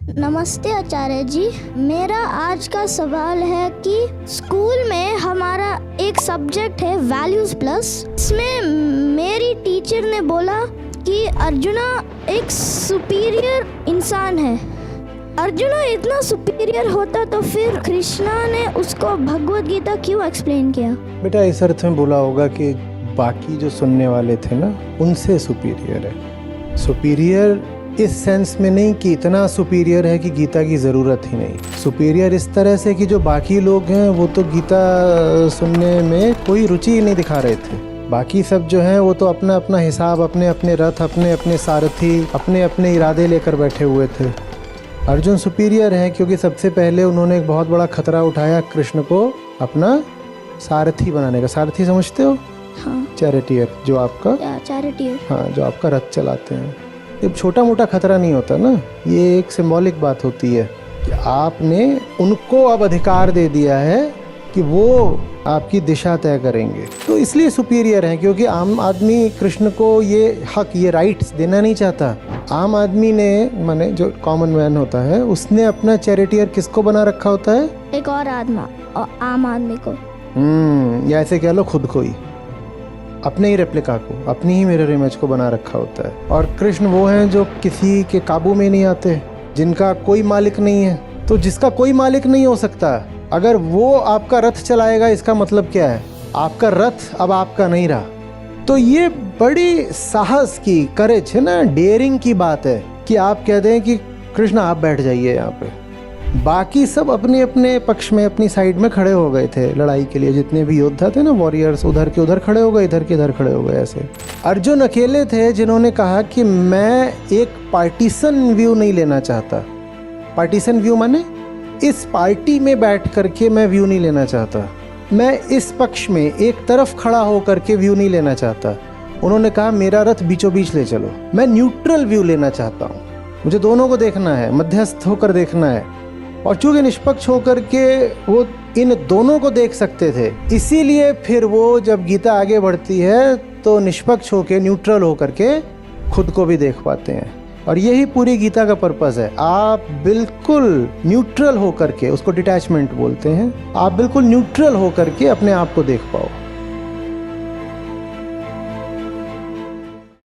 नमस्ते आचार्य जी, मेरा आज का सवाल है कि स्कूल में हमारा एक सब्जेक्ट है वैल्यूज प्लस। इसमें मेरी टीचर ने बोला कि अर्जुना एक सुपीरियर इंसान है। अर्जुना इतना सुपीरियर होता तो फिर कृष्णा ने उसको भगवत गीता क्यों एक्सप्लेन किया? बेटा इस अर्थ में बोला होगा कि बाकी जो सुनने वाले थे ना उनसे सुपीरियर है। सुपीरियर इस सेंस में नहीं कि इतना सुपीरियर है कि गीता की ज़रूरत ही नहीं। सुपीरियर इस तरह से कि जो बाकी लोग हैं वो तो गीता सुनने में कोई रुचि ही नहीं दिखा रहे थे। बाकी सब जो हैं वो तो अपना अपना हिसाब, अपने अपने रथ, अपने अपने सारथी, अपने अपने इरादे लेकर बैठे हुए थे। अर्जुन सुपीरियर है क्योंकि सबसे पहले उन्होंने एक बहुत बड़ा खतरा उठाया कृष्ण को अपना सारथी बनाने का। सारथी समझते हो? हाँ, चैरिटियर, जो आपका चैरिटियर। हाँ, जो आपका रथ चलाते हैं। ये छोटा मोटा खतरा नहीं होता ना, ये एक सिंबॉलिक बात होती है कि आपने उनको अब अधिकार दे दिया है कि वो आपकी दिशा तय करेंगे। तो इसलिए सुपीरियर है क्योंकि आम आदमी कृष्ण को ये हक, ये राइट्स देना नहीं चाहता। आम आदमी ने, माने जो कॉमन मैन होता है, उसने अपना चैरिटियर किसको बना रखा होता है? एक और आम आदमी को। या ऐसे कह लो खुद को ही, अपने ही रेप्लिका को, अपनी ही मिरर इमेज को बना रखा होता है। और कृष्ण वो हैं जो किसी के काबू में नहीं आते, जिनका कोई मालिक नहीं है। तो जिसका कोई मालिक नहीं हो सकता, अगर वो आपका रथ चलाएगा इसका मतलब क्या है? आपका रथ अब आपका नहीं रहा। तो ये बड़ी साहस की, करेज है ना, डेयरिंग की बात है कि आप कह दें कि कृष्ण आप बैठ जाइए यहाँ पे। बाकी सब अपने अपने पक्ष में, अपनी साइड में खड़े हो गए थे लड़ाई के लिए। जितने भी योद्धा थे ना, वॉरियर्स, उधर के उधर खड़े हो गए, इधर के इधर खड़े हो गए। ऐसे अर्जुन अकेले थे जिन्होंने कहा कि मैं एक पार्टीशन व्यू नहीं लेना चाहता। पार्टीशन व्यू माने इस पार्टी में बैठ करके मैं व्यू नहीं लेना चाहता, मैं इस पक्ष में एक तरफ खड़ा हो करके व्यू नहीं लेना चाहता। उन्होंने कहा मेरा रथ बीचों बीच ले चलो, मैं न्यूट्रल व्यू लेना चाहता हूँ। मुझे दोनों को देखना है, मध्यस्थ होकर देखना है। और चूंकि निष्पक्ष होकर के वो इन दोनों को देख सकते थे, इसीलिए फिर वो जब गीता आगे बढ़ती है तो निष्पक्ष होकर, न्यूट्रल होकर के खुद को भी देख पाते हैं। और यही पूरी गीता का पर्पस है। आप बिल्कुल न्यूट्रल होकर के, उसको डिटैचमेंट बोलते हैं, आप बिल्कुल न्यूट्रल होकर के अपने आप को देख पाओ।